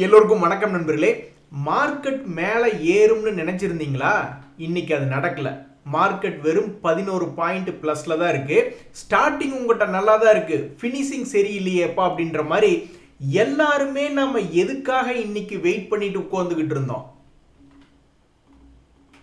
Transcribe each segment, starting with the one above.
எல்லோருக்கும் வணக்கம் நண்பர்களே. மார்க்கெட் மேலே ஏறும்னு நினைச்சிருந்தீங்களா? இன்னைக்கு அது நடக்கல. மார்க்கெட் வெறும் 11 பாயிண்ட் பிளஸ்ல தான் இருக்கு. ஸ்டார்டிங் உங்கள்கிட்ட நல்லா தான் இருக்கு, ஃபினிஷிங் சரியில்லையேப்பா அப்படின்ற மாதிரி எல்லாருமே நம்ம எதுக்காக இன்னைக்கு வெயிட் பண்ணிட்டு உட்கார்ந்துகிட்டு இருந்தோம்?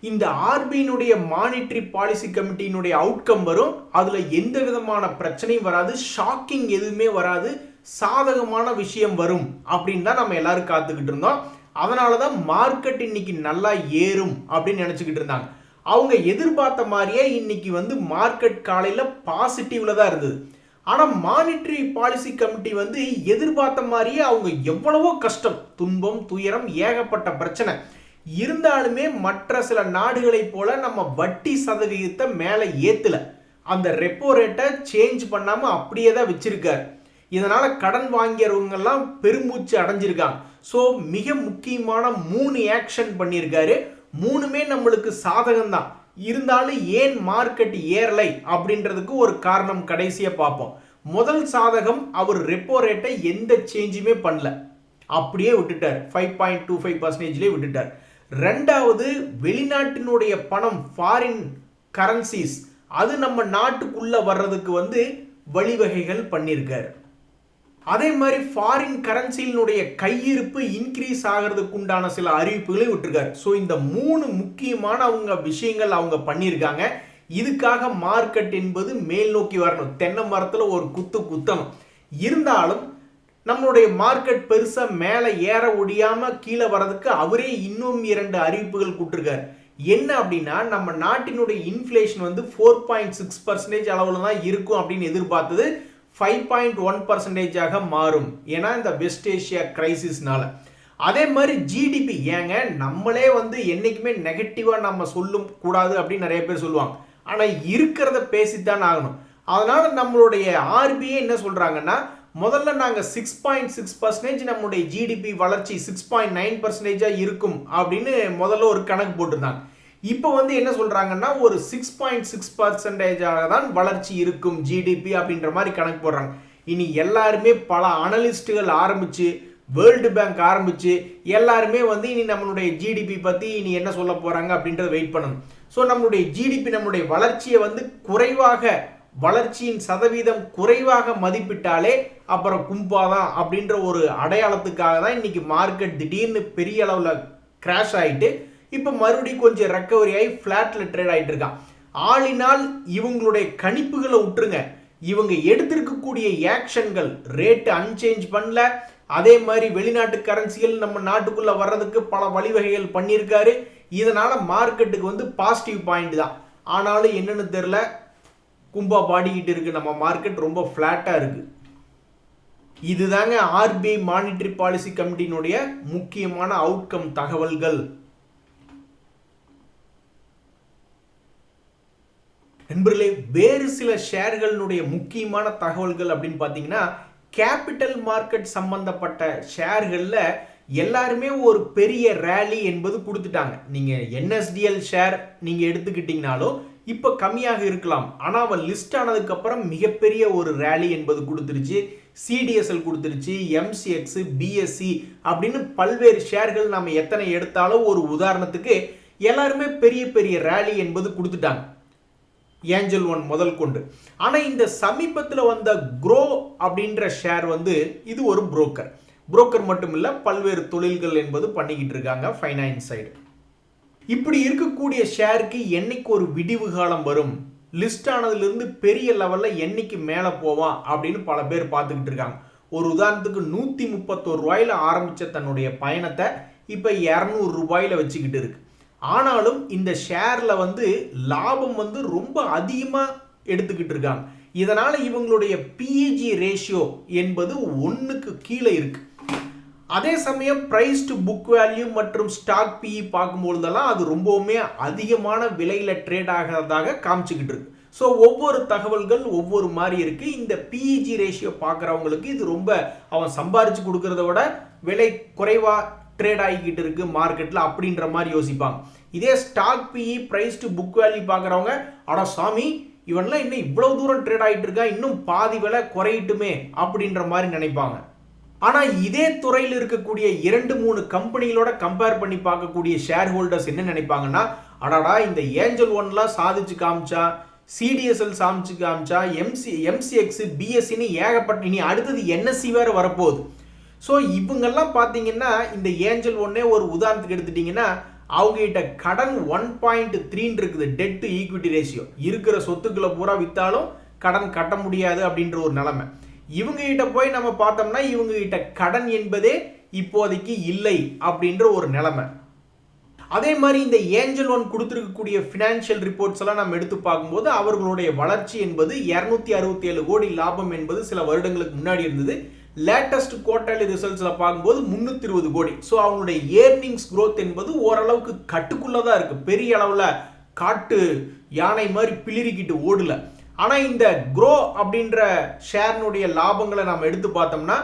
இந்த ஆர்பிஐனுடைய மானிட்டரி பாலிசி கமிட்டியினுடைய அவுட்கம் வரும், அதுல எந்த விதமான பிரச்சனையும் வராது, ஷாக்கிங் எதுவுமே வராது, சாதகமான விஷயம் வரும் அப்படின்னு தான் நம்ம எல்லாரும் காத்துக்கிட்டு இருந்தோம். அதனாலதான் மார்க்கெட் இன்னைக்கு நல்லா ஏறும் அப்படின்னு நினைச்சுக்கிட்டு இருந்தாங்க. அவங்க எதிர்பார்த்த மாதிரியே இன்னைக்கு மார்க்கெட் காலையில பாசிட்டிவ்ல தான் இருந்தது. ஆனா மானிட்டரி பாலிசி கமிட்டி எதிர்பார்த்த மாதிரியே அவங்க எவ்வளவோ கஷ்டம், துன்பம், துயரம், ஏகப்பட்ட பிரச்சனை இருந்தாலுமே மற்ற சில நாடுகளைப் போல நம்ம வட்டி சதவீதத்தை மேலே ஏத்தல, அந்த ரெப்போ ரேட்டை சேஞ்ச் பண்ணாம அப்படியே தான் வச்சிருக்காரு. இதனால கடன் வாங்கியவங்க எல்லாம் பெருமூச்சு அடைஞ்சிருக்காங்க. ஸோ மிக முக்கியமான 3 ஆக்ஷன் பண்ணியிருக்காரு. மூணுமே நம்மளுக்கு சாதகம் தான். இருந்தாலும் ஏன் மார்க்கெட் ஏறலை அப்படின்றதுக்கு ஒரு காரணம் கடைசியா பார்ப்போம். முதல் சாதகம், அவர் ரெப்போ ரேட்டை எந்த சேஞ்சுமே பண்ணல, அப்படியே விட்டுட்டார், 5.25% விட்டுட்டார். ரெண்டாவது, வெளிநாட்டினுடைய பணம், ஃபாரின் கரன்சிஸ், அது நம்ம நாட்டுக்குள்ள வர்றதுக்கு வழிவகைகள் பண்ணியிருக்காரு. அதே மாதிரி ஃபாரின் கரன்சியினுடைய கையிருப்பு இன்க்ரீஸ் ஆகிறதுக்கு உண்டான சில அறிவிப்புகளை விட்டுருக்காரு. ஸோ இந்த 3 முக்கியமான விஷயங்கள் அவங்க பண்ணியிருக்காங்க. இதுக்காக மார்க்கெட் என்பது மேல் நோக்கி வரணும், தென்னை மரத்தில் ஒரு குத்து குத்தணும். இருந்தாலும் நம்மளுடைய மார்க்கெட் பெருசா மேலே ஏற முடியாம கீழே வர்றதுக்கு அவரே இன்னும் 2 அறிவிப்புகள் கொடுத்துருக்காரு. என்ன அப்படின்னா, நம்ம நாட்டினுடைய இன்ஃப்ளேஷன் 4.6% அளவில் தான் இருக்கும் அப்படின்னு எதிர்பார்த்தது 5.1% மாறும், ஏன்னா இந்த வெஸ்ட் ஏஷியா கிரைசிஸ்னால. அதே மாதிரி ஜிடிபி, ஏங்க நம்மளே என்னைக்குமே நெகட்டிவா நம்ம சொல்லும் கூடாது அப்படின்னு நிறைய பேர் சொல்லுவாங்க. ஆனா இருக்கிறத பேசித்தான் ஆகணும். அதனால நம்மளுடைய ஆர்பிஐ என்ன சொல்றாங்கன்னா, முதல்ல நாங்க 6.6% நம்மளுடைய ஜிடிபி வளர்ச்சி 6.9% இருக்கும் அப்படின்னு முதல்ல ஒரு கணக்கு போட்டிருந்தாங்க. இப்போ என்ன சொல்றாங்கன்னா, ஒரு 6.6% தான் வளர்ச்சி இருக்கும் ஜிடிபி அப்படின்ற மாதிரி கணக்கு போடுறாங்க. இனி எல்லாருமே பல அனலிஸ்டுகள் ஆரம்பிச்சு, வேர்ல்டு பேங்க் ஆரம்பிச்சு எல்லாருமே இனி நம்மளுடைய ஜிடிபி பத்தி இனி என்ன சொல்ல போறாங்க அப்படின்றத வெயிட் பண்ணணும். ஸோ நம்மளுடைய ஜிடிபி, நம்மளுடைய வளர்ச்சியை குறைவாக, வளர்ச்சியின் சதவீதம் குறைவாக மதிப்பிட்டாலே அப்புறம் கும்பாதான் அப்படின்ற ஒரு அடையாளத்துக்காக தான் இன்னைக்கு மார்க்கெட் திடீர்னு பெரிய அளவில் கிராஷ் ஆயிட்டு இப்போ மறுபடியும் கொஞ்சம் ரெக்கவரி ஆகி ஃபிளாட்ல ட்ரேட் ஆகிட்டு இருக்கான். ஆளினால் இவங்களுடைய கணிப்புகளை விட்டுருங்க, இவங்க எடுத்திருக்கக்கூடிய ஆக்ஷன்கள், ரேட்டு அன்சேஞ்ச் பண்ணல, அதே மாதிரி வெளிநாட்டு கரன்சிகள் நம்ம நாட்டுக்குள்ள வர்றதுக்கு பல வழிவகைகள் பண்ணியிருக்காரு. இதனால மார்க்கெட்டுக்கு பாசிட்டிவ் பாயிண்ட் தான். ஆனாலும் என்னன்னு தெரியல, கும்பா பாடிக்கிட்டு இருக்கு நம்ம மார்க்கெட், ரொம்ப ஃபிளாட்டா இருக்கு. இதுதாங்க ஆர்பிஐ மானிட்டரி பாலிசி கமிட்டியினுடைய முக்கியமான அவுட்கம் தகவல்கள். நண்பர்களே, வேறு சில ஷேர்களுடைய முக்கியமான தகவல்கள் அப்படின்னு பார்த்தீங்கன்னா, கேபிட்டல் மார்க்கெட் சம்பந்தப்பட்ட ஷேர்களில் எல்லாருமே ஒரு பெரிய ரேலி என்பது கொடுத்துட்டாங்க. நீங்கள் என்எஸ்டிஎல் ஷேர் நீங்கள் எடுத்துக்கிட்டீங்கனாலும் இப்போ கம்மியாக இருக்கலாம், ஆனால் அவன் லிஸ்ட் ஆனதுக்கு அப்புறம் மிகப்பெரிய ஒரு ரேலி என்பது கொடுத்துருச்சு. சிடிஎஸ்எல் கொடுத்துருச்சு, எம்சிஎக்ஸ், பிஎஸ்சி அப்படின்னு பல்வேறு ஷேர்கள் நம்ம எத்தனை எடுத்தாலும் ஒரு உதாரணத்துக்கு எல்லாருமே பெரிய பெரிய ரேலி என்பது கொடுத்துட்டாங்க, ஏஞ்சல் ஒன் முதல் கொண்டு. ஆனால் இந்த சமீபத்தில் வந்த க்ரோ அப்படின்ற ஷேர் இது ஒரு புரோக்கர் மட்டும் இல்லை, பல்வேறு தொழில்கள் என்பது பண்ணிக்கிட்டு இருக்காங்க ஃபைனான்ஸ் சைடு. இப்படி இருக்கக்கூடிய ஷேருக்கு என்னைக்கு ஒரு விடிவு காலம் வரும், லிஸ்ட் ஆனதுலேருந்து பெரிய லெவலில் என்னைக்கு மேலே போவான் அப்படின்னு பல பேர் பார்த்துக்கிட்டு இருக்காங்க. ஒரு உதாரணத்துக்கு 131 ரூபாயில ஆரம்பித்த தன்னுடைய பயணத்தை இப்போ 200 ரூபாயில வச்சுக்கிட்டு இருக்கு. ஆனாலும் இந்த ஷேர்ல லாபம் ரொம்ப அதிகமாக எடுத்துக்கிட்டு இருக்காங்க. இதனால இவங்களுடைய பிஇஜி ரேஷியோ என்பது 1க்கு கீழே இருக்கு. அதே சமயம் பிரைஸ் டு புக் வேல்யூ மற்றும் ஸ்டாக் பிஇ பார்க்கும்போதெல்லாம் அது ரொம்பவுமே அதிகமான விலையில ட்ரேட் ஆகிறதாக காமிச்சுக்கிட்டு இருக்கு. ஸோ ஒவ்வொரு தகவல்கள் ஒவ்வொரு மாதிரி இருக்கு. இந்த பிஇஜி ரேஷியோ பார்க்குறவங்களுக்கு இது ரொம்ப, அவன் சம்பாரிச்சு கொடுக்கறத விட விலை குறைவா ட்ரேட் ஆகிக்கிட்டு இருக்கு மார்க்கெட்ல அப்படின்ற மாதிரி யோசிப்பாங்க. இதே stock P E, price to book value பார்க்குறவங்க, அட சாமி இவன்லாம் இன்னும் இவ்வளவு தூரம் ட்ரேட் ஆகிட்டு இருக்கா, இன்னும் பாதி விலை குறையட்டுமே அப்படின்ற மாதிரி நினைப்பாங்க. ஆனால் இதே துறையில் இருக்கக்கூடிய 2-3 கம்பெனிகளோட கம்பேர் பண்ணி பார்க்கக்கூடிய ஷேர் ஹோல்டர்ஸ் என்ன நினைப்பாங்கன்னா, அடாடா இந்த ஏஞ்சல் ஒன்லாம் சாதிச்சு காமிச்சா, சிடிஎஸ்எல் சாமிச்சு காமிச்சா, எம்சிஎக்ஸ் பிஎஸ்சின்னு ஏகப்பட்ட, இனி அடுத்தது என்எஸ்சி வேறு வரப்போகுது. ஸோ இவங்கெல்லாம் பார்த்தீங்கன்னா இந்த ஏஞ்சல் ஒன்னே ஒரு உதாரணத்துக்கு எடுத்துட்டிங்கன்னா அவங்ககிட்ட கடன் 1.3 இருக்குது, டெட் டு ஈக்விட்டி ரேஷியோ. இருக்கிற சொத்துக்களை பூரா விற்றாலும் கடன் கட்ட முடியாது அப்படின்ற ஒரு நிலைமை. இவங்க கிட்ட போய் நம்ம பார்த்தோம்னா இவங்க கிட்ட கடன் என்பதே இப்போதைக்கு இல்லை அப்படின்ற ஒரு நிலைமை. அதே மாதிரி இந்த ஏஞ்சல் ஒன் கொடுத்துருக்கக்கூடிய ஃபினான்ஷியல் ரிப்போர்ட்ஸ் எல்லாம் நம்ம எடுத்து பார்க்கும்போது அவர்களுடைய வளர்ச்சி என்பது 267 கோடி லாபம் என்பது சில வருடங்களுக்கு முன்னாடி இருந்தது. லேட்டஸ்ட் குவார்டர்லி ரிசல்ட்ஸ்ல பார்க்கும்போது 320 கோடி. ஸோ அவங்களுடைய ஏர்னிங்ஸ் growth என்பது ஓரளவுக்கு கட்டுக்குள்ளதான் இருக்கு, பெரிய அளவுல காட்டு யானை மாதிரி பிளிரிக்கிட்டு ஓடல. ஆனா இந்த க்ரோ அப்படின்ற ஷேர்னுடைய லாபங்களை நம்ம எடுத்து பார்த்தோம்னா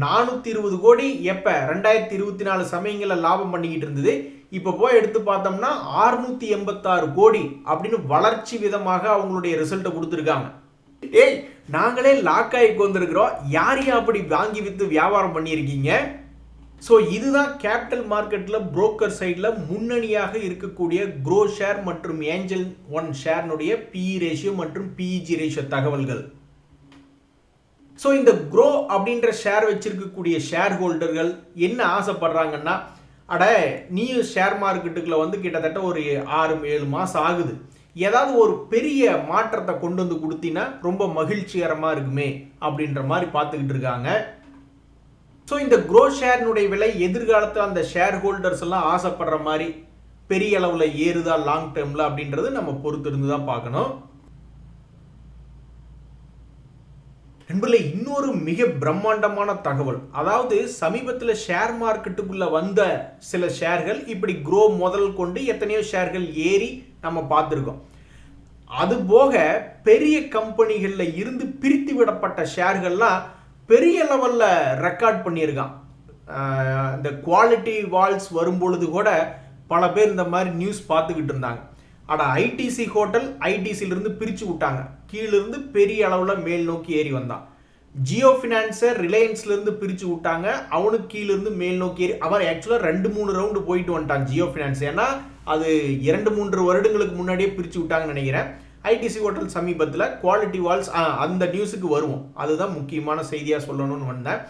420 கோடி எப்ப 2024 சமயங்களில் லாபம் பண்ணிக்கிட்டு இருந்தது. இப்போ போய் எடுத்து பார்த்தோம்னா 686 கோடி அப்படின்னு வளர்ச்சி விதமாக அவங்களுடைய ரிசல்ட்டை கொடுத்துருக்காங்க. ஏய், நாங்களே லாக் ஆகி வந்திருக்கிறோம், யாரையும் அப்படி வாங்கி வித்து வியாபாரம் பண்ணியிருக்கீங்க? ஸோ இதுதான் கேபிட்டல் மார்க்கெட்டில் புரோக்கர் சைடில் முன்னணியாக இருக்கக்கூடிய க்ரோ ஷேர் மற்றும் ஏஞ்சல் ஒன் ஷேர்னுடைய பிஇ ரேஷியோ மற்றும் பிஇஜி ரேஷியோ தகவல்கள். ஸோ இந்த க்ரோ அப்படின்ற ஷேர் வச்சிருக்கக்கூடிய ஷேர் ஹோல்டர்கள் என்ன ஆசைப்படுறாங்கன்னா, அட நீயும் ஷேர் மார்க்கெட்டுக்குள்ள வந்து கிட்டத்தட்ட ஒரு 6-7 மாதம் ஆகுது, ஏதாவது ஒரு பெரிய மாற்றத்தை கொண்டு வந்து கொடுத்தீங்கன்னா ரொம்ப மகிழ்ச்சிகரமாக இருக்குமே அப்படின்ற மாதிரி பார்த்துக்கிட்டு இருக்காங்க. ஸோ இந்த க்ரோ ஷேர்னுடைய விலை எதிர்காலத்தில் அந்த ஷேர் ஹோல்டர்ஸ் எல்லாம் ஆசைப்படுற மாதிரி பெரிய அளவில் ஏறுதா லாங் டேர்மில் அப்படின்றது நம்ம பொறுத்து இருந்து தான் பார்க்கணும். நண்பர்களே, இன்னொரு மிக பிரம்மாண்டமான தகவல், அதாவது சமீபத்தில் ஷேர் மார்க்கெட்டுக்குள்ள வந்த சில ஷேர்கள் இப்படி க்ரோ முதல் கொண்டு எத்தனையோ ஷேர்கள் ஏறி நம்ம பார்த்துருக்கோம். அது போக பெரிய கம்பெனிகளில் இருந்து பிரித்து விடப்பட்ட ஷேர்கள்லாம் பெரிய லெவலில் ரெக்கார்ட் பண்ணியிருக்கான். இந்த குவாலிட்டி வால்ஸ் வரும்பொழுது கூட பல பேர் இந்த மாதிரி நியூஸ் பார்த்துக்கிட்டு இருந்தாங்க. ஆனால் ஐடிசி ஹோட்டல் ஐடிசியிலிருந்து பிரித்து விட்டாங்க, கீழிருந்து பெரிய அளவில் மேல் நோக்கி ஏறி வந்தான். ஜியோ ஃபினான்ஸை ரிலையன்ஸ்லேருந்து பிரித்து விட்டாங்க, அவனுக்கு கீழிருந்து மேல் நோக்கி ஏறி அவன் ஆக்சுவலாக 2-3 ரவுண்டு போயிட்டு வந்துட்டான் ஜியோ ஃபினான்ஸ். ஏன்னா அது 2-3 வருடங்களுக்கு முன்னாடியே பிரித்து விட்டாங்கன்னு நினைக்கிறேன். ஐடிசி ஹோட்டல் சமீபத்தில் குவாலிட்டி வால்ஸ் அந்த நியூஸுக்கு வருவோம், அதுதான் முக்கியமான செய்தியாக சொல்லணும்னு வந்தேன்.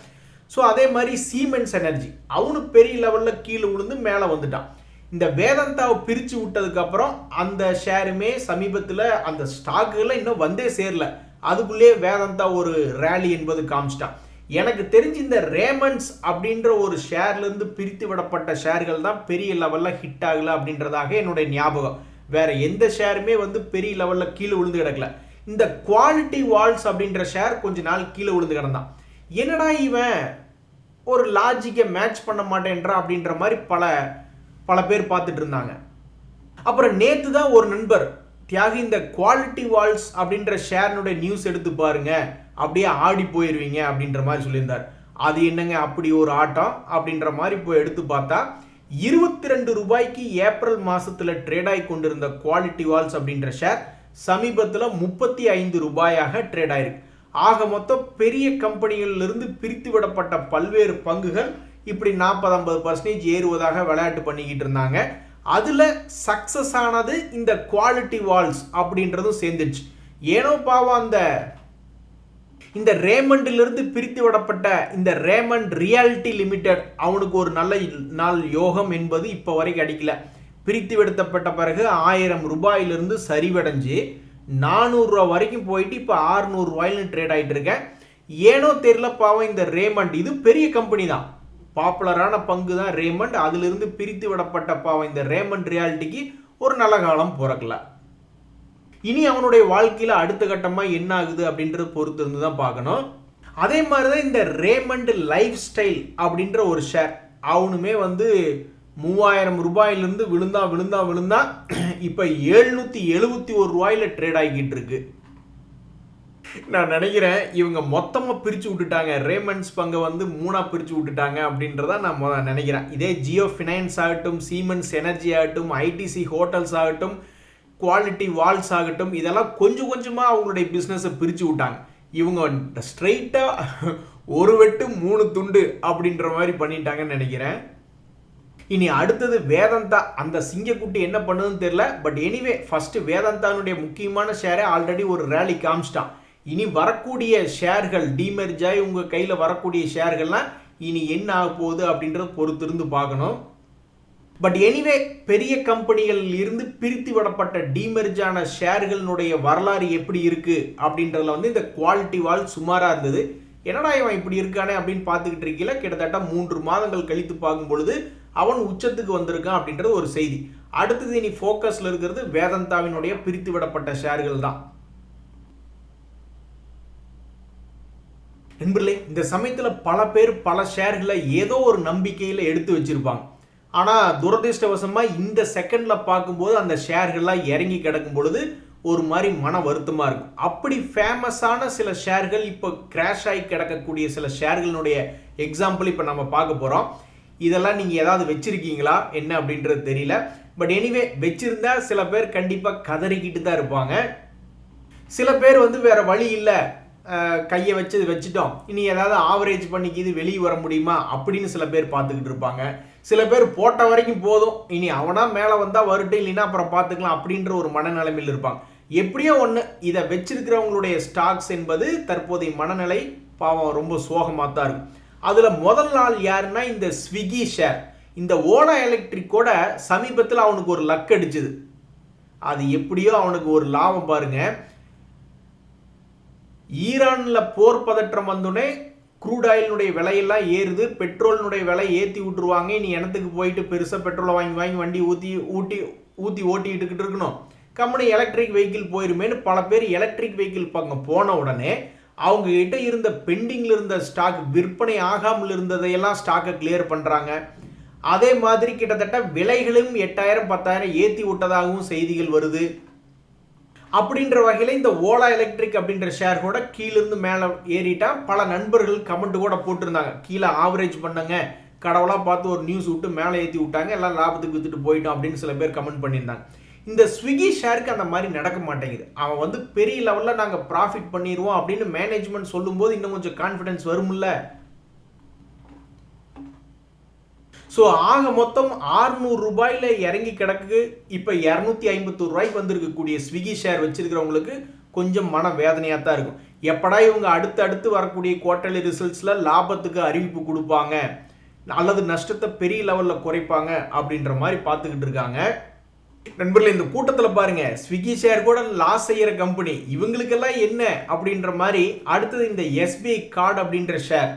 ஸோ அதே மாதிரி சீமென்ஸ் எனர்ஜி அவனு பெரிய லெவலில் கீழே விழுந்து மேலே வந்துட்டான். இந்த வேதாந்தாவை பிரித்து விட்டதுக்கப்புறம் அந்த ஷேருமே சமீபத்தில் அந்த ஸ்டாக்குகளை இன்னும் வந்தே சேரல, அதுக்குள்ளேயே வேதாந்தா ஒரு ரேலி என்பது காமிச்சிட்டான். எனக்கு தெரிஞ்சு இந்த ரேமண்ட்ஸ் அப்படின்ற ஒரு ஷேர்லேருந்து பிரித்து விடப்பட்ட ஷேர்கள் தான் பெரிய லெவலில் ஹிட் ஆகலை அப்படின்றதாக என்னுடைய ஞாபகம். வேற எந்த ஷேருமே வந்து பெரிய லெவலில் கீழே விழுந்து கிடக்கல. இந்த குவாலிட்டி வால்ஸ் அப்படின்ற ஷேர் கொஞ்ச நாள் கீழே விழுந்து கிடந்தான். என்னடா இவன் ஒரு லாஜிக்கை மேட்ச் பண்ண மாட்டேன்றா அப்படின்ற மாதிரி பல பேர் பார்த்துட்டு இருந்தாங்க. அப்புறம் நேற்று தான் ஒரு நண்பர், தியாகி இந்த குவாலிட்டி வால்ஸ் அப்படின்ற ஷேர்னுடைய நியூஸ் எடுத்து பாருங்க, அப்படியே ஆடி போயிடுவீங்க அப்படின்ற மாதிரி சொல்லியிருந்தார். அது என்னங்க அப்படி ஒரு ஆட்டம் அப்படின்ற மாதிரி போய் எடுத்து பார்த்தா 22 ரூபாய்க்கு ஏப்ரல் மாசத்துல ட்ரேட் ஆகி கொண்டிருந்த குவாலிட்டி வால்ஸ் அப்படின்ற ஷேர் சமீபத்தில் 35 ரூபாயாக ட்ரேட் ஆயிருக்கு. ஆக மொத்தம் பெரிய கம்பெனிகளிலிருந்து பிரித்து விடப்பட்ட பல்வேறு பங்குகள் இப்படி 40-50% ஏறுவதாக விளையாட்டு பண்ணிக்கிட்டு இருந்தாங்க. அதுல சக்சஸ் ஆனது இந்த குவாலிட்டி வால்ஸ் அப்படின்றதும் சேர்ந்துச்சு. ஏனோ பாவம் இந்த ரேமண்டிலிருந்து பிரித்து விடப்பட்ட இந்த ரேமண்ட் ரியாலிட்டி லிமிடெட் அவனுக்கு ஒரு நல்ல நாள் யோகம் என்பது இப்போ வரைக்கும் அடிக்கல. பிரித்து விடுத்தப்பட்ட பிறகு 1000 ரூபாயிலிருந்து சரிவடைஞ்சு 400 ரூபா வரைக்கும் போயிட்டு இப்போ 600 ரூபாயிலும் ட்ரேட் ஆகிட்டு இருக்கேன். ஏனோ தெரியல பாவம் இந்த ரேமண்ட், இது பெரிய கம்பெனி தான், பாப்புலரான பங்கு தான் ரேமண்ட், அதிலிருந்து பிரித்து விடப்பட்ட பாவம் இந்த ரேமண்ட் ரியாலிட்டிக்கு ஒரு நல்ல காலம் பிறக்கல. இனி அவனுடைய வாழ்க்கையில அடுத்த கட்டமா என்ன ஆகுது அப்படின்றது பொறுத்து இருந்து தான் பார்க்கணும். அதே மாதிரிதான் இந்த ரேமண்ட் லைஃப் ஸ்டைல் அப்படின்ற ஒரு ஷேர் அவனுமே வந்து 3000 ரூபாயிலிருந்து விழுந்தா இப்ப 771 ரூபாயில ட்ரேட் ஆகிட்டு இருக்கு. நான் நினைக்கிறேன் இவங்க மொத்தமா பிரிச்சு விட்டுட்டாங்க, ரேமண்ட்ஸ் பங்கை வந்து 3ஆ பிரிச்சு விட்டுட்டாங்க அப்படின்றத நான் நினைக்கிறேன். இதே ஜியோ ஃபினான்ஸ் ஆகட்டும், சீமென்ஸ் எனர்ஜி ஆகட்டும், ஐடிசி ஹோட்டல்ஸ் ஆகட்டும், குவாலிட்டி வால்ஸ் ஆகட்டும், இதெல்லாம் கொஞ்சம் கொஞ்சமாக அவங்களுடைய பிஸ்னஸை பிரித்து விட்டாங்க. இவங்க ஸ்ட்ரெயிட்டாக ஒரு வெட்டு 3 துண்டு அப்படின்ற மாதிரி பண்ணிட்டாங்கன்னு நினைக்கிறேன். இனி அடுத்தது வேதாந்தா. அந்த சிங்கக்குட்டி என்ன பண்ணுதுன்னு தெரியல. பட் எனிவே ஃபர்ஸ்ட் வேதாந்தானுடைய முக்கியமான ஷேரை ஆல்ரெடி ஒரு ரேலி காமிச்சிட்டான். இனி வரக்கூடிய ஷேர்கள் டிமெர்ஜ் ஆகி உங்கள் கையில் வரக்கூடிய ஷேர்கள்லாம் இனி என்ன ஆக போகுது அப்படின்றத பொறுத்திருந்து பார்க்கணும். பட் எனிவே பெரிய கம்பெனிகள் இருந்து பிரித்து விடப்பட்ட டிமெர்ஜான ஷேர்களுடைய வரலாறு எப்படி இருக்கு அப்படின்றதுல வந்து இந்த குவாலிட்டி வால் சுமாராக இருந்தது. என்னடா இவன் இப்படி இருக்கானே அப்படின்னு பார்த்துக்கிட்டு இருக்கீங்கள, கிட்டத்தட்ட 3 மாதங்கள் கழித்து பார்க்கும் பொழுது அவன் உச்சத்துக்கு வந்திருக்கான் அப்படின்றது ஒரு செய்தி. அடுத்தது இனி ஃபோக்கஸ்ல இருக்கிறது வேதாந்தாவினுடைய பிரித்து விடப்பட்ட ஷேர்கள் தான். நண்பர்களே, இந்த சமயத்தில் பல பேர் பல ஷேர்களை ஏதோ ஒரு நம்பிக்கையில் எடுத்து வச்சிருப்பாங்க. ஆனால் துரதிருஷ்டவசமாக இந்த செகண்டில் பார்க்கும்போது அந்த ஷேர்கள்லாம் இறங்கி கிடக்கும் பொழுது ஒரு மாதிரி மன வருத்தமாக இருக்கும். அப்படி ஃபேமஸான சில ஷேர்கள் இப்போ கிராஷ் ஆகி கிடக்கக்கூடிய சில ஷேர்களுடைய எக்ஸாம்பிள் இப்போ நம்ம பார்க்க போகிறோம். இதெல்லாம் நீங்கள் ஏதாவது வச்சிருக்கீங்களா என்ன அப்படின்றது தெரியல. பட் எனிவே வச்சிருந்தா சில பேர் கண்டிப்பாக கதறிக்கிட்டு தான் இருப்பாங்க. சில பேர் வந்து வேற வழி இல்லை, கையை வச்சுட்டோம், இனி ஏதாவது ஆவரேஜ் பண்ணிக்கிது வெளியே வர முடியுமா அப்படின்னு சில பேர் பார்த்துக்கிட்டு இருப்பாங்க. சில பேர் போட்ட வரைக்கும் போதும், இனி அவனா மேலே வந்தால் வரட்டும், இல்லைன்னா அப்புறம் பார்த்துக்கலாம் அப்படின்ற ஒரு மனநிலைமையில் இருப்பாங்க. எப்படியோ ஒன்று, இதை வச்சிருக்கிறவங்களுடைய ஸ்டாக்ஸ் என்பது தற்போதைய மனநிலை பாவம் ரொம்ப சோகமாக தான் இருக்கும். அதில் முதல் நாள் யாருன்னா இந்த ஸ்விக்கி ஷேர். இந்த ஓலா எலக்ட்ரிக்கோட சமீபத்தில் அவனுக்கு ஒரு லக் அடிச்சுது. அது எப்படியோ அவனுக்கு ஒரு லாபம் பாருங்க. ஈரானில் போர் பதற்றம் வந்தோடனே க்ரூட் ஆயிலினுடைய விலையெல்லாம் ஏறுது, பெட்ரோலினுடைய விலை ஏற்றி விட்டுருவாங்க. இனி இடத்துக்கு போயிட்டு பெருசாக பெட்ரோலை வாங்கி வண்டி ஓட்டிக்கிட்டு இருக்கணும். கம்பெனி எலக்ட்ரிக் வெஹிக்கிள் போயிருமேனு பல பேர் எலக்ட்ரிக் வெஹிக்கிள் பக்கம் போன உடனே அவங்க கிட்ட இருந்த பெண்டிங்கில் இருந்த ஸ்டாக், விற்பனை ஆகாமல் இருந்ததையெல்லாம் ஸ்டாக்கை கிளியர் பண்ணுறாங்க. அதே மாதிரி கிட்டத்தட்ட விலைகளும் 8000 10,000 ஏற்றி விட்டதாகவும் செய்திகள் வருது. அப்படின்ற வகையில் இந்த ஓலா எலக்ட்ரிக் அப்படின்ற ஷேர் கூட கீழிருந்து மேலே ஏறிட்டா. பல நண்பர்கள் கமெண்ட் கூட போட்டிருந்தாங்க, கீழே ஆவரேஜ் பண்ணுங்க, கடவுளாக பார்த்து ஒரு நியூஸ் விட்டு மேலே ஏற்றி விட்டாங்க, எல்லாம் லாபத்துக்கு வித்துட்டு போயிட்டோம் அப்படின்னு சில பேர் கமெண்ட் பண்ணியிருந்தாங்க. இந்த ஸ்விக்கி ஷேருக்கு அந்த மாதிரி நடக்க மாட்டேங்குது. அவன் வந்து பெரிய லெவலில் நாங்கள் ப்ராஃபிட் பண்ணிடுவோம் அப்படின்னு மேனேஜ்மெண்ட் சொல்லும்போது இன்னும் கொஞ்சம் கான்ஃபிடன்ஸ் வரும்ல. ஸோ ஆக மொத்தம் 600 ரூபாயில் இறங்கி கிடக்கு. இப்போ 251 ரூபாய்க்கு வந்திருக்கக்கூடிய ஸ்விக்கி ஷேர் வச்சிருக்கிறவங்களுக்கு கொஞ்சம் மன வேதனையாக தான் இருக்கும். எப்படா இவங்க அடுத்து வரக்கூடிய குவார்டர்லி ரிசல்ட்ஸில் லாபத்துக்கு அறிவிப்பு கொடுப்பாங்க அல்லது நஷ்டத்தை பெரிய லெவலில் குறைப்பாங்க அப்படின்ற மாதிரி பார்த்துக்கிட்டு இருக்காங்க. நண்பர்களே, இந்த கூட்டத்தில் பாருங்க, ஸ்விக்கி ஷேர் கூட லாஸ் செய்கிற கம்பெனி, இவங்களுக்கெல்லாம் என்ன அப்படின்ற மாதிரி. அடுத்தது இந்த எஸ்பிஐ கார்டு அப்படின்ற ஷேர்.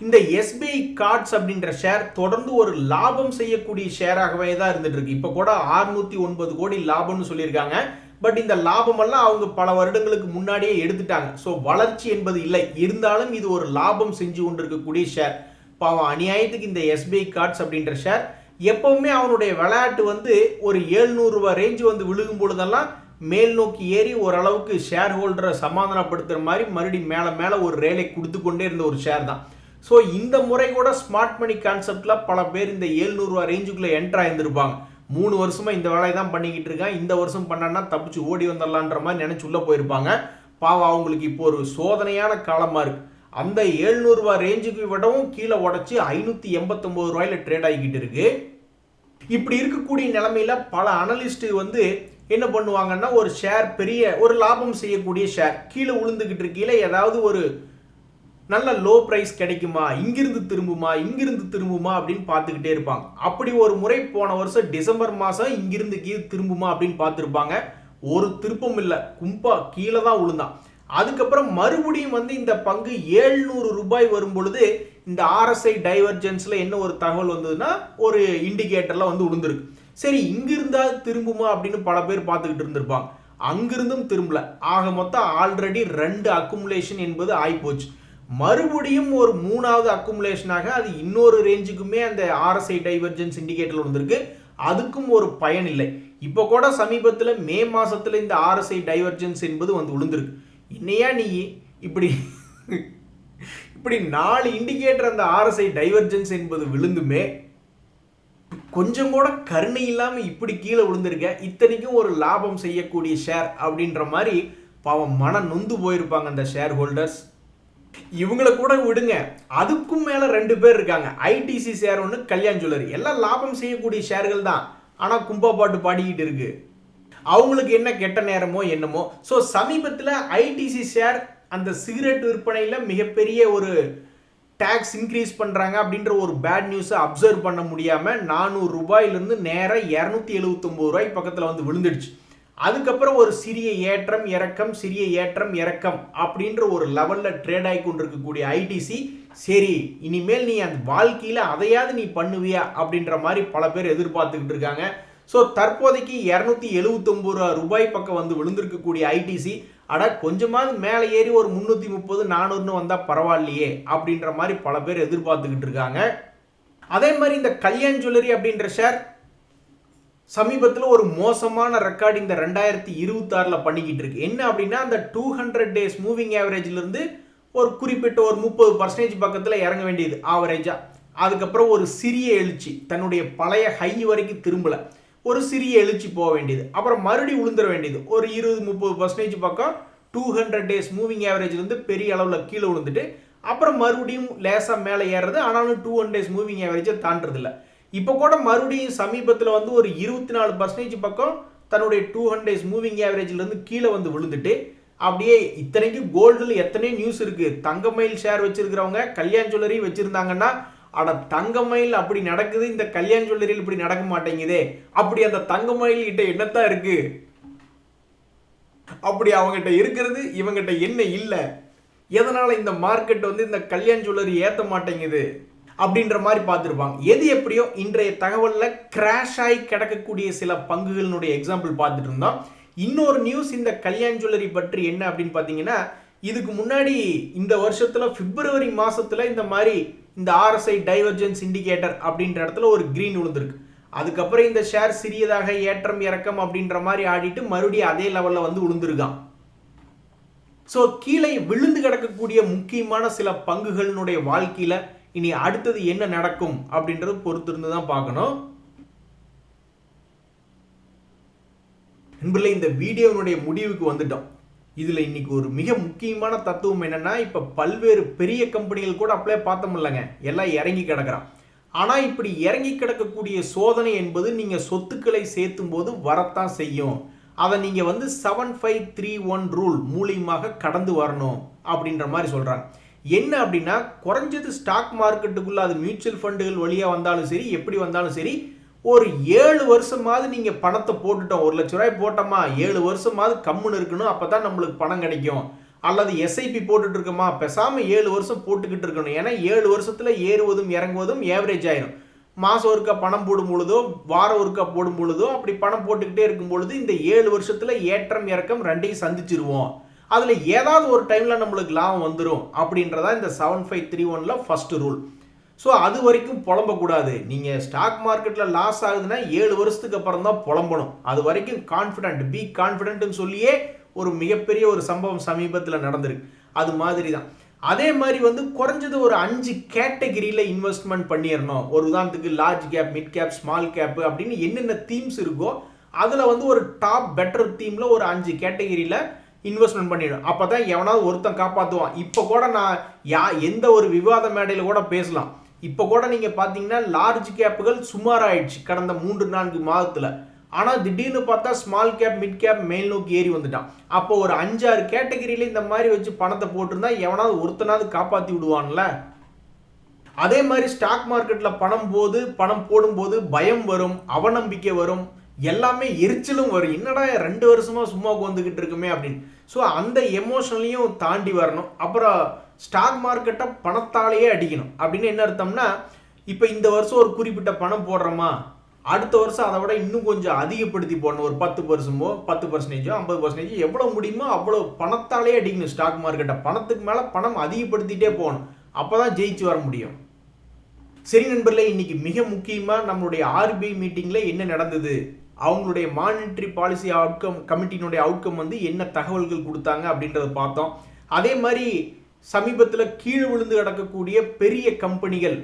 இந்த எஸ்பிஐ கார்ட்ஸ் அப்படின்ற ஷேர் தொடர்ந்து ஒரு லாபம் செய்யக்கூடிய ஷேராகவே தான் இருந்துட்டு இருக்கு. இப்போ கூட 609 கோடி லாபம்னு சொல்லியிருக்காங்க. பட் இந்த லாபமெல்லாம் அவங்க பல வருடங்களுக்கு முன்னாடியே எடுத்துட்டாங்க. ஸோ வளர்ச்சி என்பது இல்லை. இருந்தாலும் இது ஒரு லாபம் செஞ்சு கொண்டிருக்கக்கூடிய ஷேர். பாவம் அநியாயத்துக்கு இந்த எஸ்பிஐ கார்ட்ஸ் அப்படின்ற ஷேர் எப்பவுமே அவனுடைய விளையாட்டு வந்து ஒரு 700 ரூபாய் ரேஞ்சு வந்து விழுகும் பொழுதெல்லாம் மேல் நோக்கி ஏறி ஓரளவுக்கு ஷேர் ஹோல்டரை சமாதானப்படுத்துகிற மாதிரி மறுபடியும் மேலே ஒரு ரேலை கொடுத்து கொண்டே இருந்த ஒரு ஷேர் தான். ஸோ இந்த முறை கூட ஸ்மார்ட் மணி கான்செப்டில் பல பேர் இந்த 700 ரூபா ரேஞ்சுக்குள்ளே என்ட்ரு ஆயிருந்திருப்பாங்க. 3 வருஷமாக இந்த வேலையை தான் பண்ணிக்கிட்டு இருக்கான், இந்த வருஷம் பண்ணான்னா தப்பிச்சு ஓடி வந்துடலான்ற மாதிரி நினச்சி உள்ளே போயிருப்பாங்க. பாவம் அவங்களுக்கு இப்போ ஒரு சோதனையான காலமாக இருக்குது. அந்த 700 ரூபா ரேஞ்சுக்கு விடவும் கீழே உடச்சி 589 ரூபாயில் ட்ரேட் ஆகிக்கிட்டு இருக்கு. இப்படி இருக்கக்கூடிய நிலைமையில பல அனலிஸ்ட் வந்து என்ன பண்ணுவாங்கன்னா, ஒரு ஷேர் பெரிய ஒரு லாபம் செய்யக்கூடிய ஷேர் கீழே விழுந்துக்கிட்டு இருக்கீல, ஏதாவது ஒரு நல்ல லோ பிரைஸ் கிடைக்குமா, இங்கிருந்து திரும்புமா அப்படின்னு பார்த்துக்கிட்டே இருப்பாங்க. அப்படி ஒரு முறை போன வருஷம் டிசம்பர் மாதம் இங்கிருந்து கீழே திரும்புமா அப்படின்னு பார்த்துருப்பாங்க. ஒரு திருப்பம் இல்லை, கும்பா கீழே தான் விழுந்தான். அதுக்கப்புறம் மறுபடியும் வந்து இந்த பங்கு 700 ரூபாய் வரும் பொழுது இந்த RSI டைவர்ஜென்ஸில் என்ன ஒரு தகவல் வந்ததுன்னா, ஒரு இண்டிகேட்டரில் வந்து விழுந்திருக்கு. சரி, இங்கிருந்தா திரும்புமா அப்படின்னு பல பேர் பார்த்துக்கிட்டு இருந்திருப்பாங்க. அங்கிருந்தும் திரும்பல. ஆக மொத்தம் ஆல்ரெடி 2 அக்குமுலேஷன் என்பது ஆயிப்போச்சு. மறுபடியும் ஒரு 3வது அக்குமுலேஷனாக அது இன்னொரு ரேஞ்சுக்குமே அந்த RSI டைவர்ஜென்ஸ் இண்டிகேட்டர் வந்திருக்கு. அதுக்கும் ஒரு பயன் இல்லை. இப்போ கூட சமீபத்தில் மே மாதத்தில் இந்த RSI டைவர்ஜென்ஸ் என்பது வந்து விழுந்திருக்கு. இன்னையா நீ இப்படி 4 இண்டிகேட்டர் அந்த RSI டைவர்ஜென்ஸ் என்பது விழுந்துமே கொஞ்சம் கூட கருணை இல்லாமல் இப்படி கீழே விழுந்திருக்க. இத்தனைக்கும் ஒரு லாபம் செய்யக்கூடிய ஷேர் அப்படின்ற மாதிரி பாவம் மன நொந்து போயிருப்பாங்க அந்த ஷேர் ஹோல்டர்ஸ். இவங்கள கூட விடுங்க, அதுக்கும் மேல 2 பேர் இருக்காங்க. ஐடிசி ஷேர் ஒன்று, கல்யாண் ஜுவல்லரி. எல்லாம் லாபம் செய்யக்கூடிய ஷேர்கள் தான். ஆனா கும்பா பாட்டு பாடிக்கிட்டு இருக்கு. அவங்களுக்கு என்ன கெட்ட நேரமோ என்னமோ. ஸோ சமீபத்தில் ஐடிசி ஷேர் அந்த சிகரெட் விற்பனையில் மிகப்பெரிய ஒரு டேக்ஸ் இன்க்ரீஸ் பண்ணுறாங்க அப்படின்ற ஒரு பேட் நியூஸை அப்சர்வ் பண்ண முடியாமல் 400 ரூபாயிலிருந்து நேராக 279 ரூபாய் பக்கத்தில் வந்து விழுந்துடுச்சு. அதுக்கப்புறம் ஒரு சிறிய ஏற்றம் இறக்கம் சிறிய ஏற்றம் இறக்கம் அப்படின்ற ஒரு லெவலில் ட்ரேட் ஆகி கொண்டிருக்கக்கூடிய ஐடிசி, சரி இனிமேல் நீ அந்த வாழ்க்கையில் அதையாவது நீ பண்ணுவியா அப்படின்ற மாதிரி பல பேர் எதிர்பார்த்துக்கிட்டு இருக்காங்க. ஸோ தற்போதைக்கு 279 ரூபாய் பக்கம் வந்து விழுந்திருக்கக்கூடிய ஐடிசி, அட கொஞ்சமாவது மேலே ஏறி ஒரு 330 400 வந்தால் பரவாயில்லையே அப்படின்ற மாதிரி பல பேர் எதிர்பார்த்துக்கிட்டு இருக்காங்க. அதே மாதிரி இந்த கல்யாண் ஜுவல்லரி அப்படின்ற ஷேர் சமீபத்தில் ஒரு மோசமான ரெக்கார்டு இந்த 2026 பண்ணிக்கிட்டு இருக்கு. என்ன அப்படின்னா அந்த 200 டேஸ் மூவிங் ஆவரேஜ்லேருந்து ஒரு குறிப்பிட்ட ஒரு 30% பக்கத்தில் இறங்க வேண்டியது ஆவரேஜாக. அதுக்கப்புறம் ஒரு சிறிய எழுச்சி, தன்னுடைய பழைய ஹை வரைக்கும் திரும்பலை, ஒரு சிறிய எழுச்சி போக வேண்டியது, அப்புறம் மறுபடியும் விழுந்துட வேண்டியது ஒரு 20-30% பக்கம் 200 டேஸ் மூவிங் ஆவரேஜ்லேருந்து பெரிய அளவில் கீழே விழுந்துட்டு அப்புறம் மறுபடியும் லேசாக மேலே ஏறுறது. ஆனாலும் 200 டேஸ் மூவிங் ஆவரேஜை தாண்டதில்லை. இப்போ கூட மறுபடியும் சமீபத்தில் வந்து ஒரு 24% பக்கம் தன்னுடைய 200 டேஸ் மூவிங் ஆவரேஜ்லேருந்து கீழே வந்து விழுந்துட்டு அப்படியே இத்தனைக்கு கோல்டில் எத்தனை நியூஸ் இருக்குது. தங்கமயில் ஷேர் வச்சிருக்கிறவங்க கல்யாண் ஜுவல்லரி வச்சுருந்தாங்கன்னா, அட தங்கமயில் அப்படி நடக்குது, இந்த கல்யாண் ஜுவல்லரியில் இப்படி நடக்க மாட்டேங்குதே, அப்படி அந்த தங்கமயில் கிட்ட என்னத்தான் இருக்கு, அப்படி அவங்ககிட்ட இருக்கிறது இவங்ககிட்ட என்ன இல்லை, எதனால் இந்த மார்க்கெட் வந்து இந்த கல்யாண் ஜுவல்லரி ஏற்ற மாட்டேங்குது அப்படின்ற மாதிரி பார்த்துருப்பாங்க. எது எப்படியோ இன்றைய தகவலில் கிராஷ் ஆகி கிடக்கக்கூடிய சில பங்குகளினுடைய எக்ஸாம்பிள் பார்த்துட்டு இருந்தோம். இன்னொரு நியூஸ் இந்த கல்யாண் ஜுவல்லரி பற்றி என்ன அப்படின்னு பார்த்தீங்கன்னா, இதுக்கு முன்னாடி இந்த வருஷத்தில் பிப்ரவரி மாதத்தில் இந்த மாதிரி இந்த RSI டைவர்ஜென்ஸ் இண்டிகேட்டர் அப்படின்ற இடத்துல ஒரு கிரீன் விழுந்திருக்கு. அதுக்கப்புறம் இந்த ஷேர் சிறியதாக ஏற்றம் இறக்கம் அப்படின்ற மாதிரி ஆடிட்டு மறுபடியும் அதே லெவலில் வந்து விழுந்திருக்கான். ஸோ கீழே விழுந்து கிடக்கக்கூடிய முக்கியமான சில பங்குகளினுடைய வாழ்க்கையில் இனி அடுத்தது என்ன நடக்கும் அப்படின்றது பொறுத்திருந்து தான் பார்க்கணும். நண்பர்களே, இந்த வீடியோனுடைய முடிவுக்கு வந்துட்டோம். இதுல இன்னைக்கு ஒரு மிக முக்கியமான தத்துவம் என்னன்னா, இப்ப பல்வேறு பெரிய கம்பெனிகள் கூட அப்படியே பார்த்தோம்லங்க, எல்லாம் இறங்கி கிடக்குறான். ஆனா இப்படி இறங்கி கிடக்கக்கூடிய சோதனை என்பது நீங்க சொத்துக்களை சேர்த்தும் போது வரத்தான் செய்யும். அதை நீங்க வந்து 7531 ரூல் மூலியமாக கடந்து வரணும் அப்படின்ற மாதிரி சொல்றாங்க. என்ன அப்படின்னா, குறைஞ்சது ஸ்டாக் மார்க்கெட்டுக்குள்ள அது மியூச்சுவல் ஃபண்டுகள் வழியாக வந்தாலும் சரி, எப்படி வந்தாலும் சரி, ஒரு 7 வருஷமாவது நீங்கள் பணத்தை போட்டுட்டோம். 1 லட்ச ரூபாய் போட்டோமா, 7 வருஷமாவது கம்முன்னு இருக்கணும், அப்போ தான் நம்மளுக்கு பணம் கிடைக்கும். அல்லது எஸ்ஐபி போட்டுட்டு இருக்கோமா, பேசாமல் 7 வருஷம் போட்டுக்கிட்டு இருக்கணும். ஏன்னா 7 வருஷத்தில் ஏறுவதும் இறங்குவதும் ஏவரேஜ் ஆயிரும். மாதம் ஒருக்கா பணம் போடும் பொழுதோ வாரம் ஒருக்கா போடும் பொழுதோ அப்படி பணம் போட்டுக்கிட்டே இருக்கும் பொழுது இந்த 7 வருஷத்தில் ஏற்றம் இறக்கம் ரெண்டையும் சந்திச்சிருவோம். அதில் ஏதாவது ஒரு டைமில் நம்மளுக்கு லாபம் வந்துடும் அப்படின்றதா இந்த 7531 ஃபர்ஸ்ட் ரூல். ஸோ அது வரைக்கும் புலம்பக்கூடாது. நீங்கள் ஸ்டாக் மார்க்கெட்டில் லாஸ் ஆகுதுன்னா 7 வருஷத்துக்கு அப்புறம் தான் புலம்பணும். அது வரைக்கும் கான்ஃபிடென்ட், பி கான்ஃபிடென்ட்னு சொல்லியே ஒரு மிகப்பெரிய ஒரு சம்பவம் சமீபத்தில் நடந்திருக்கு. அது மாதிரி தான். அதே மாதிரி வந்து குறைஞ்சது ஒரு 5 கேட்டகிரியில் இன்வெஸ்ட்மெண்ட் பண்ணிடணும். ஒரு உதாரணத்துக்கு large cap, mid cap, small cap அப்படின்னு என்னென்ன தீம்ஸ் இருக்கோ அதில் வந்து ஒரு டாப் பெட்டர் தீமில் ஒரு 5 கேட்டகிரியில் இன்வெஸ்ட்மெண்ட் பண்ணிடும். அப்போ தான் எவனாவது ஒருத்தன் காப்பாற்றுவான். இப்போ கூட நான் எந்த ஒரு விவாத மேடையில் கூட பேசலாம். இப்போ கூட நீங்கள் பார்த்தீங்கன்னா லார்ஜ் கேப்புகள் சுமாராயிடுச்சு கடந்த 3-4 மாதத்தில். ஆனால் திடீர்னு பார்த்தா ஸ்மால் கேப், மிட் கேப் மேல் நோக்கி ஏறி வந்துட்டான். அப்போ ஒரு 5-6 கேட்டகிரியில் இந்த மாதிரி வச்சு பணத்தை போட்டிருந்தா எவனாவது ஒருத்தனாவது காப்பாற்றி விடுவான்ல. அதே மாதிரி ஸ்டாக் மார்க்கெட்டில் பணம் போடும்போது பயம் வரும், அவநம்பிக்கை வரும், எல்லாமே எரிச்சலும் வரும். என்னடா 2 வருஷமா சும்மா உட்காந்துக்கிட்டு இருக்குமே அப்படின்னு. ஸோ அந்த எமோஷனலையும் தாண்டி வரணும். அப்புறம் ஸ்டாக் மார்க்கெட்டை பணத்தாலேயே அடிக்கணும். அப்படின்னு என்ன அர்த்தம்னா, இப்போ இந்த வருஷம் ஒரு குறிப்பிட்ட பணம் போடுறோமா, அடுத்த வருஷம் அதை விட இன்னும் கொஞ்சம் அதிகப்படுத்தி போடணும். ஒரு 10%, 10%, 50% எவ்வளோ முடியுமோ அவ்வளோ பணத்தாலே அடிக்கணும் ஸ்டாக் மார்க்கெட்டை. பணத்துக்கு மேலே பணம் அதிகப்படுத்திட்டே போகணும். அப்போ தான் ஜெயிச்சு வர முடியும். சரி நண்பர்களே, இன்னைக்கு மிக முக்கியமாக நம்மளுடைய RBI மீட்டிங்கில் என்ன நடந்தது, அவங்களுடைய மானிட்டரி பாலிசி கமிட்டியினுடைய அவுட்கம் வந்து என்ன தகவல்கள் கொடுத்தாங்க அப்படின்றத பார்த்தோம். அதே மாதிரி சமீபத்தில் கீழே விழுந்து கிடக்கக்கூடிய பெரிய கம்பெனிகள்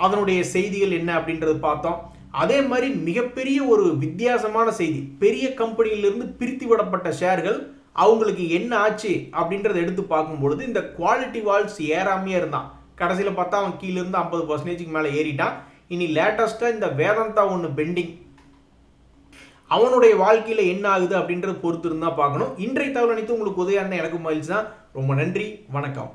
அதனுடைய செய்திகள் என்ன அப்படின்றத பார்த்தோம். அதே மாதிரி மிகப்பெரிய ஒரு வித்தியாசமான செய்தி, பெரிய கம்பெனியிலிருந்து பிரித்து விடப்பட்ட ஷேர்கள் அவங்களுக்கு என்ன ஆச்சு அப்படின்றத எடுத்து பார்க்கும்பொழுது இந்த குவாலிட்டி வால்ஸ் ஏறாமையே இருந்தான். கடைசியில் பார்த்தா அவன் கீழேருந்து 50% மேலே ஏறிட்டான். இனி லேட்டஸ்ட்டாக இந்த வேதாந்தா ஒன்று பெண்டிங். அவனுடைய வாழ்க்கையில் என்ன ஆகுது அப்படின்றத பொறுத்து இருந்தால் பார்க்கணும். இன்றைய தகவல் அனைத்து உங்களுக்கு உதவியாக இருந்தால் எனக்கு மகிழ்ச்சி தான். ரொம்ப நன்றி, வணக்கம்.